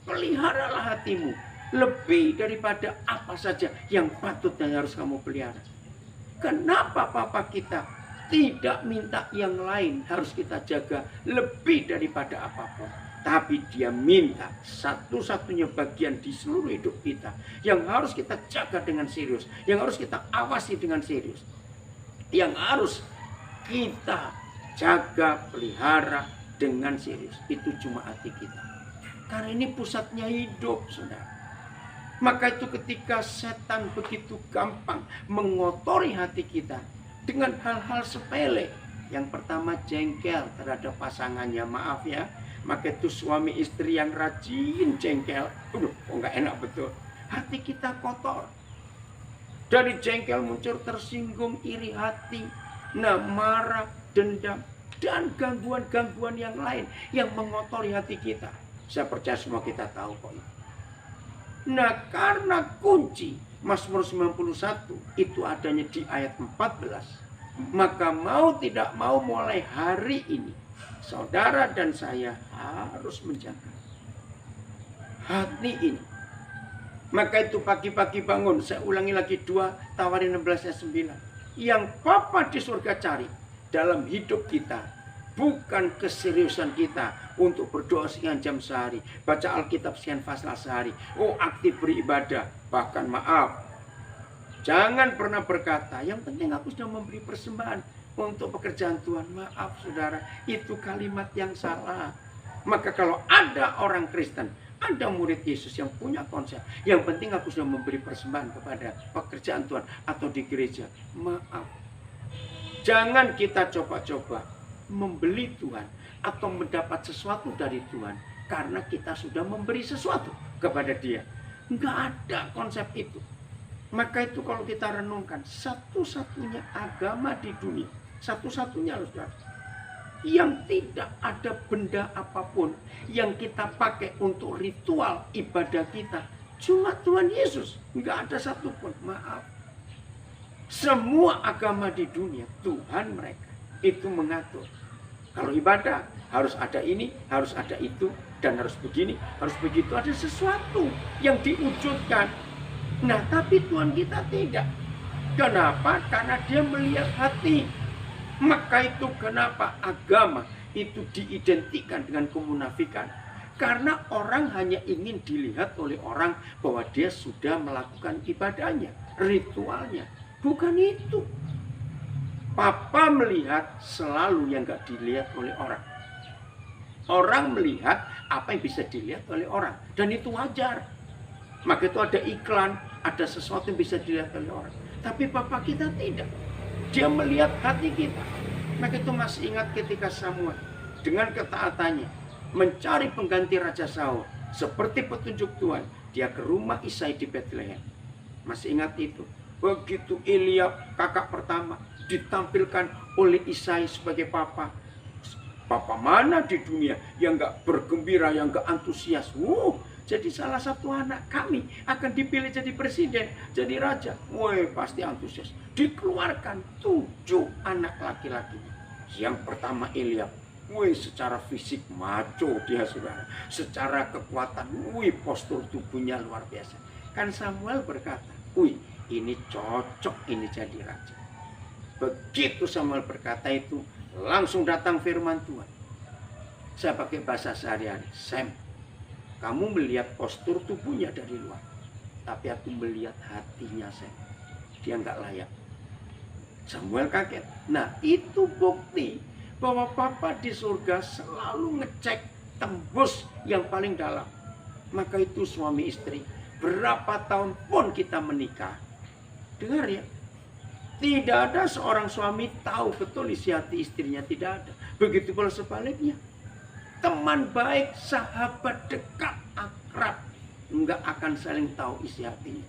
Peliharalah hatimu lebih daripada apa saja yang patut dan harus kamu pelihara. Kenapa Papa kita tidak minta yang lain harus kita jaga lebih daripada apapun? Tapi dia minta satu-satunya bagian di seluruh hidup kita yang harus kita jaga dengan serius, yang harus kita awasi dengan serius, yang harus kita jaga, pelihara dengan serius. Itu cuma hati kita. Karena ini pusatnya hidup, saudara. Maka itu ketika setan begitu gampang mengotori hati kita dengan hal-hal sepele. Yang pertama jengkel terhadap pasangannya, maaf ya. Maka itu suami istri yang rajin jengkel. Kok nggak enak betul. Hati kita kotor. Dari jengkel muncul tersinggung, iri hati, marah, dendam, dan gangguan-gangguan yang lain yang mengotori hati kita. Saya percaya semua kita tahu kok itu. Nah, karena kunci Mazmur 91 itu adanya di ayat 14, maka mau tidak mau mulai hari ini saudara dan saya harus menjaga hati ini. Maka itu pagi-pagi bangun, saya ulangi lagi 2 Tawarin 16 ayat 9. Yang Bapa di surga cari dalam hidup kita bukan keseriusan kita untuk berdoa sekian jam sehari, baca Alkitab sekian pasal sehari, aktif beribadah. Bahkan maaf, jangan pernah berkata, yang penting aku sudah memberi persembahan untuk pekerjaan Tuhan. Maaf saudara, itu kalimat yang salah. Maka kalau ada orang Kristen, ada murid Yesus yang punya konsep, yang penting aku sudah memberi persembahan kepada pekerjaan Tuhan atau di gereja. Maaf, jangan kita coba-coba membeli Tuhan atau mendapat sesuatu dari Tuhan karena kita sudah memberi sesuatu kepada Dia. Nggak ada konsep itu. Maka itu kalau kita renungkan, satu-satunya agama di dunia, satu-satunya saudara, yang tidak ada benda apapun yang kita pakai untuk ritual ibadah kita, cuma Tuhan Yesus. Nggak ada satupun, maaf. Semua agama di dunia, Tuhan mereka itu mengatur. Kalau ibadah harus ada ini, harus ada itu, dan harus begini, harus begitu. Ada sesuatu yang diwujudkan. Nah, tapi Tuhan kita tidak. Kenapa? Karena Dia melihat hati. Maka itu kenapa agama itu diidentikan dengan kemunafikan. Karena orang hanya ingin dilihat oleh orang bahwa dia sudah melakukan ibadahnya, ritualnya. Bukan itu. Papa melihat selalu yang gak dilihat oleh orang. Orang melihat apa yang bisa dilihat oleh orang. Dan itu wajar. Maka itu ada iklan, ada sesuatu yang bisa dilihat oleh orang. Tapi Papa kita tidak. Dia melihat hati kita. Maka itu masih ingat ketika Samuel dengan ketaatannya mencari pengganti Raja Saul. Seperti petunjuk Tuhan, dia ke rumah Isai di Bethlehem. Masih ingat itu. Begitu Eliab kakak pertama ditampilkan oleh Isai sebagai papa. Papa mana di dunia yang gak bergembira, yang gak antusias. Jadi salah satu anak kami akan dipilih jadi presiden, jadi raja. Pasti antusias. Dikeluarkan 7 anak laki-laki. Yang pertama Eliab. Secara fisik maco dia saudara. Secara kekuatan, postur tubuhnya luar biasa. Kan Samuel berkata, ini cocok ini jadi raja. Begitu Samuel berkata itu, langsung datang firman Tuhan. Saya pakai bahasa sehari-hari. Sam, kamu melihat postur tubuhnya dari luar. Tapi aku melihat hatinya, Sam. Dia nggak layak. Samuel kaget. Nah, itu bukti bahwa Papa di surga selalu ngecek tembus yang paling dalam. Maka itu suami istri, berapa tahun pun kita menikah. Dengar ya. Tidak ada seorang suami tahu betul isi hati istrinya, tidak ada. Begitu pula sebaliknya. Teman baik, sahabat dekat, akrab, nggak akan saling tahu isi hatinya.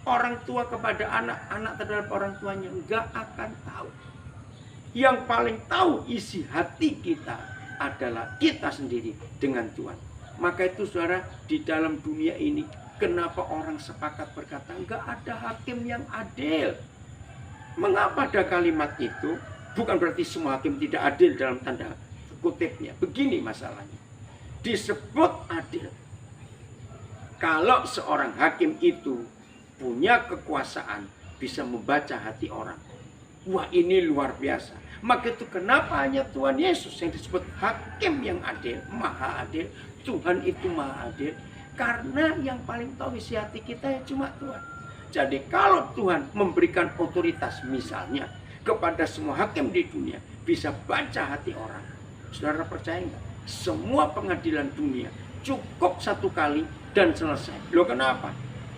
Orang tua kepada anak, anak terhadap orang tuanya nggak akan tahu. Yang paling tahu isi hati kita adalah kita sendiri dengan Tuhan. Maka itu saudara, di dalam dunia ini, kenapa orang sepakat berkata nggak ada hakim yang adil? Mengapa ada kalimat itu? Bukan berarti semua hakim tidak adil dalam tanda kutipnya. Begini masalahnya. Disebut adil kalau seorang hakim itu punya kekuasaan, bisa membaca hati orang. Wah, ini luar biasa. Maka itu kenapa hanya Tuhan Yesus yang disebut hakim yang adil, maha adil. Tuhan itu maha adil. Karena yang paling tahu isi hati kita ya cuma Tuhan. Jadi kalau Tuhan memberikan otoritas misalnya kepada semua hakim di dunia, bisa baca hati orang. Saudara percaya nggak? Semua pengadilan dunia cukup satu kali dan selesai. Loh kenapa?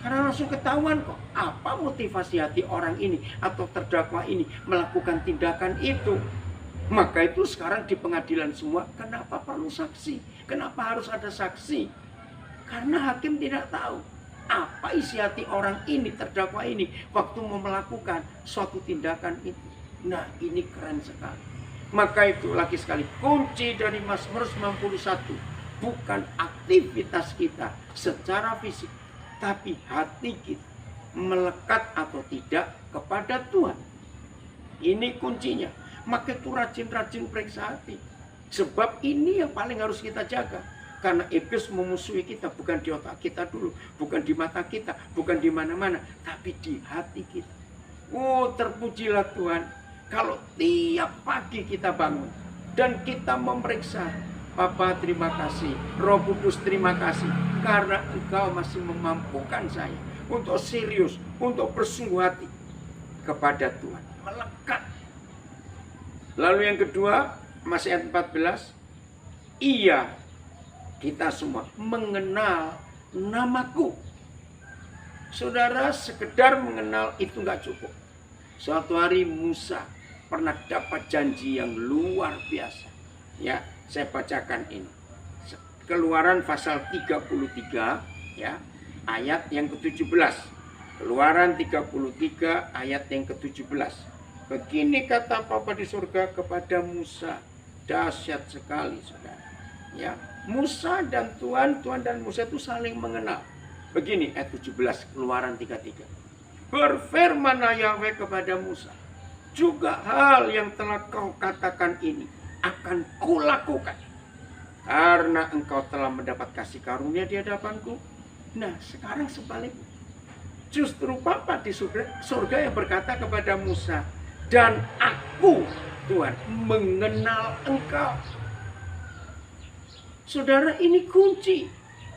Karena langsung ketahuan kok apa motivasi hati orang ini atau terdakwa ini melakukan tindakan itu. Maka itu sekarang di pengadilan semua, kenapa perlu saksi? Kenapa harus ada saksi? Karena hakim tidak tahu apa isi hati orang ini, terdakwa ini, waktu mau melakukan suatu tindakan itu. Nah, ini keren sekali. Maka itu lagi sekali, kunci dari Mazmur 91 bukan aktivitas kita secara fisik, tapi hati kita melekat atau tidak kepada Tuhan. Ini kuncinya. Maka itu rajin-rajin periksa hati. Sebab ini yang paling harus kita jaga. Karena iblis memusuhi kita bukan di otak kita dulu, bukan di mata kita, bukan di mana-mana, tapi di hati kita. Oh, terpujilah Tuhan kalau tiap pagi kita bangun dan kita memeriksa. Bapa terima kasih, Roh Kudus terima kasih, karena Engkau masih memampukan saya untuk serius, untuk bersungguh hati kepada Tuhan, melekat. Lalu yang kedua, masih ayat 14, iya, kita semua mengenal namaku. Saudara, sekedar mengenal itu nggak cukup. Suatu hari Musa pernah dapat janji yang luar biasa. Ya, saya bacakan ini. Keluaran pasal 33, ya, ayat yang ke-17. Keluaran 33 ayat yang ke-17. Begini kata Bapa di surga kepada Musa. Dahsyat sekali, saudara. Ya, Musa dan Tuhan dan Musa itu saling mengenal. Begini ayat 17 Keluaran 33. Berfirmanlah Yahweh kepada Musa, juga hal yang telah kau katakan ini akan kulakukan, karena engkau telah mendapat kasih karunia di hadapanku. Nah, sekarang sebaliknya. Justru Bapa di surga yang berkata kepada Musa, dan aku, Tuhan, mengenal engkau. Saudara, ini kunci.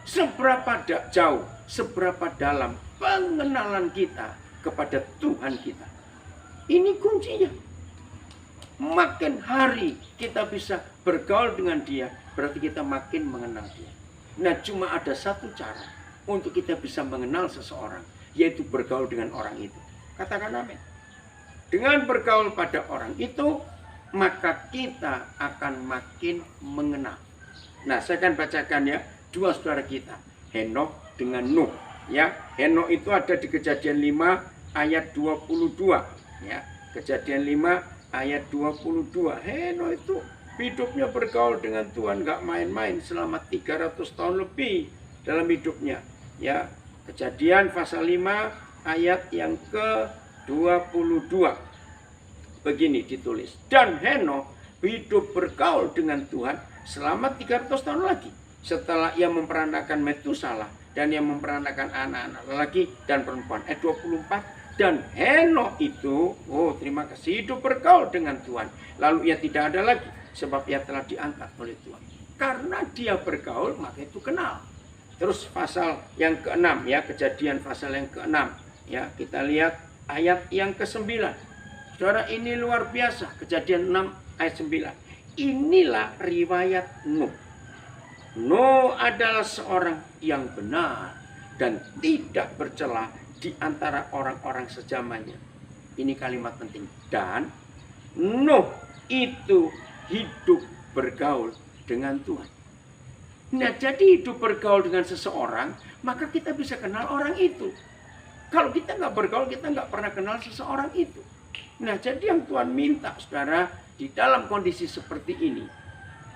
Seberapa jauh, seberapa dalam pengenalan kita kepada Tuhan kita. Ini kuncinya. Makin hari kita bisa bergaul dengan dia, berarti kita makin mengenal dia. Nah, cuma ada satu cara untuk kita bisa mengenal seseorang, yaitu bergaul dengan orang itu. Katakan amin. Dengan bergaul pada orang itu, maka kita akan makin mengenal. Nah, saya akan bacakan ya, dua saudara kita, Henokh dengan Nuh. Ya, Henokh itu ada di Kejadian 5 ayat 22. Ya, Kejadian 5 ayat 22. Henokh itu hidupnya bergaul dengan Tuhan, gak main-main selama 300 tahun lebih dalam hidupnya. Ya, Kejadian pasal 5 ayat yang ke-22. Begini ditulis, dan Henokh hidup bergaul dengan Tuhan selama 300 tahun lagi. Setelah ia memperanakan Metusalah dan ia memperanakan anak-anak lelaki dan perempuan. Ayat 24, dan Henokh itu, oh terima kasih, hidup bergaul dengan Tuhan. Lalu ia tidak ada lagi, sebab ia telah diangkat oleh Tuhan. Karena dia bergaul, maka itu kenal. Terus pasal yang ke-6 ya, Kejadian pasal yang ke-6 ya, kita lihat ayat yang ke-9. Saudara, ini luar biasa. Kejadian 6 ayat 9. Inilah riwayat Nuh. Nuh adalah seorang yang benar dan tidak bercela di antara orang-orang sezamannya. Ini kalimat penting. Dan Nuh itu hidup bergaul dengan Tuhan. Nah, jadi hidup bergaul dengan seseorang, maka kita bisa kenal orang itu. Kalau kita nggak bergaul, kita nggak pernah kenal seseorang itu. Nah, jadi yang Tuhan minta, saudara, di dalam kondisi seperti ini,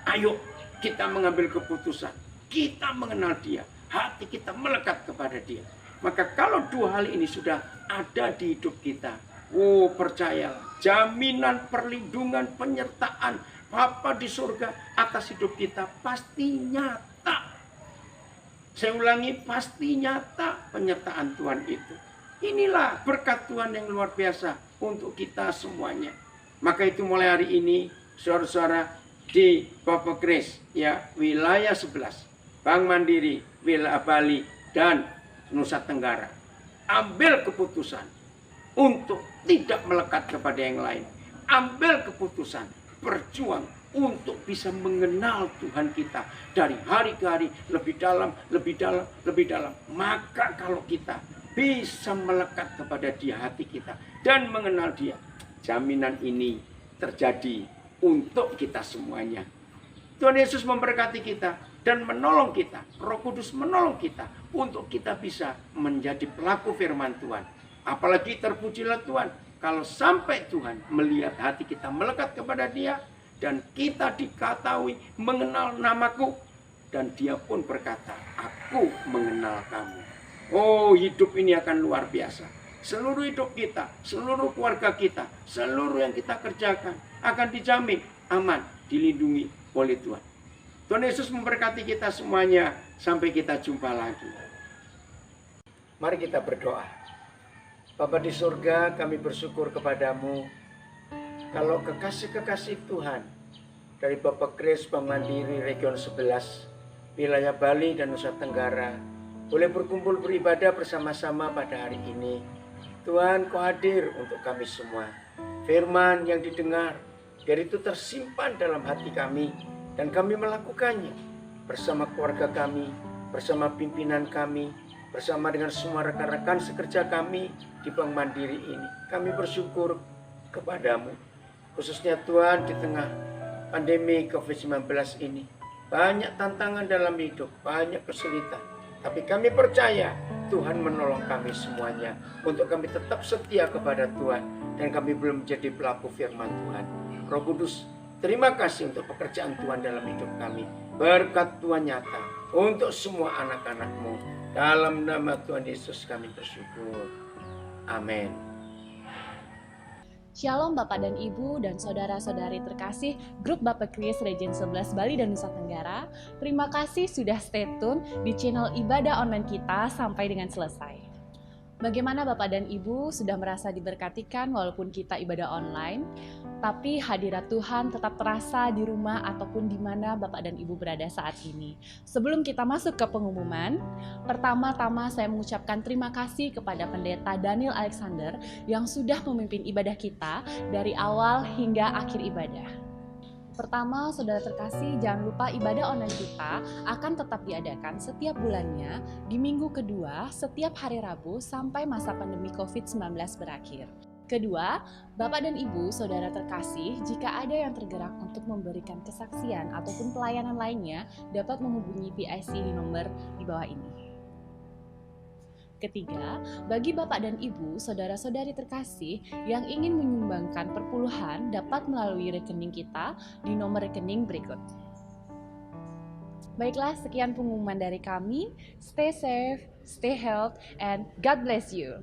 ayo kita mengambil keputusan. Kita mengenal Dia, hati kita melekat kepada Dia. Maka kalau dua hal ini sudah ada di hidup kita, oh percayalah, jaminan perlindungan, penyertaan Bapa di surga atas hidup kita pasti nyata. Saya ulangi, pasti nyata penyertaan Tuhan itu. Inilah berkat Tuhan yang luar biasa untuk kita semuanya. Maka itu mulai hari ini, saudara-saudara di Bapak Kris, ya, wilayah 11, Bank Mandiri, wilayah Bali, dan Nusa Tenggara. Ambil keputusan untuk tidak melekat kepada yang lain. Ambil keputusan, berjuang untuk bisa mengenal Tuhan kita dari hari ke hari, lebih dalam, lebih dalam, lebih dalam. Maka kalau kita bisa melekat kepada Dia, hati kita, dan mengenal Dia, jaminan ini terjadi untuk kita semuanya. Tuhan Yesus memberkati kita dan menolong kita. Roh Kudus menolong kita untuk kita bisa menjadi pelaku firman Tuhan. Apalagi terpujilah Tuhan kalau sampai Tuhan melihat hati kita melekat kepada Dia dan kita diketahui mengenal namaku, dan Dia pun berkata, aku mengenal kamu. Oh, hidup ini akan luar biasa. Seluruh hidup kita, seluruh keluarga kita, seluruh yang kita kerjakan akan dijamin aman, dilindungi oleh Tuhan. Tuhan Yesus memberkati kita semuanya. Sampai kita jumpa lagi. Mari kita berdoa. Bapa di surga, kami bersyukur kepadamu kalau kekasih-kekasih Tuhan dari Bapak Kris Bank Mandiri Region 11, wilayah Bali dan Nusa Tenggara, boleh berkumpul beribadah bersama-sama pada hari ini. Tuhan, Kau hadir untuk kami semua. Firman yang didengar, biar itu tersimpan dalam hati kami, dan kami melakukannya bersama keluarga kami, bersama pimpinan kami, bersama dengan semua rekan-rekan sekerja kami di Bank Mandiri ini. Kami bersyukur kepadamu, khususnya Tuhan di tengah pandemi COVID-19 ini. Banyak tantangan dalam hidup, banyak kesulitan. Tapi kami percaya Tuhan menolong kami semuanya untuk kami tetap setia kepada Tuhan, dan kami belum menjadi pelaku firman Tuhan. Roh Kudus, terima kasih untuk pekerjaan Tuhan dalam hidup kami. Berkat Tuhan nyata untuk semua anak-anak-Mu. Dalam nama Tuhan Yesus kami bersyukur. Amin. Shalom Bapak dan Ibu dan saudara-saudari terkasih Grup Bapak Kris Region 11 Bali dan Nusa Tenggara. Terima kasih sudah stay tune di channel ibadah online kita sampai dengan selesai. Bagaimana Bapak dan Ibu sudah merasa diberkatikan walaupun kita ibadah online, tapi hadirat Tuhan tetap terasa di rumah ataupun di mana Bapak dan Ibu berada saat ini. Sebelum kita masuk ke pengumuman, pertama-tama saya mengucapkan terima kasih kepada Pendeta Daniel Alexander yang sudah memimpin ibadah kita dari awal hingga akhir ibadah. Pertama, saudara terkasih, jangan lupa ibadah online kita akan tetap diadakan setiap bulannya di minggu kedua setiap hari Rabu sampai masa pandemi COVID-19 berakhir. Kedua, Bapak dan Ibu, saudara terkasih, jika ada yang tergerak untuk memberikan kesaksian ataupun pelayanan lainnya, dapat menghubungi PIC di nomor di bawah ini. Ketiga, bagi Bapak dan Ibu, saudara-saudari terkasih yang ingin menyumbangkan perpuluhan dapat melalui rekening kita di nomor rekening berikut. Baiklah, sekian pengumuman dari kami. Stay safe, stay healthy, and God bless you.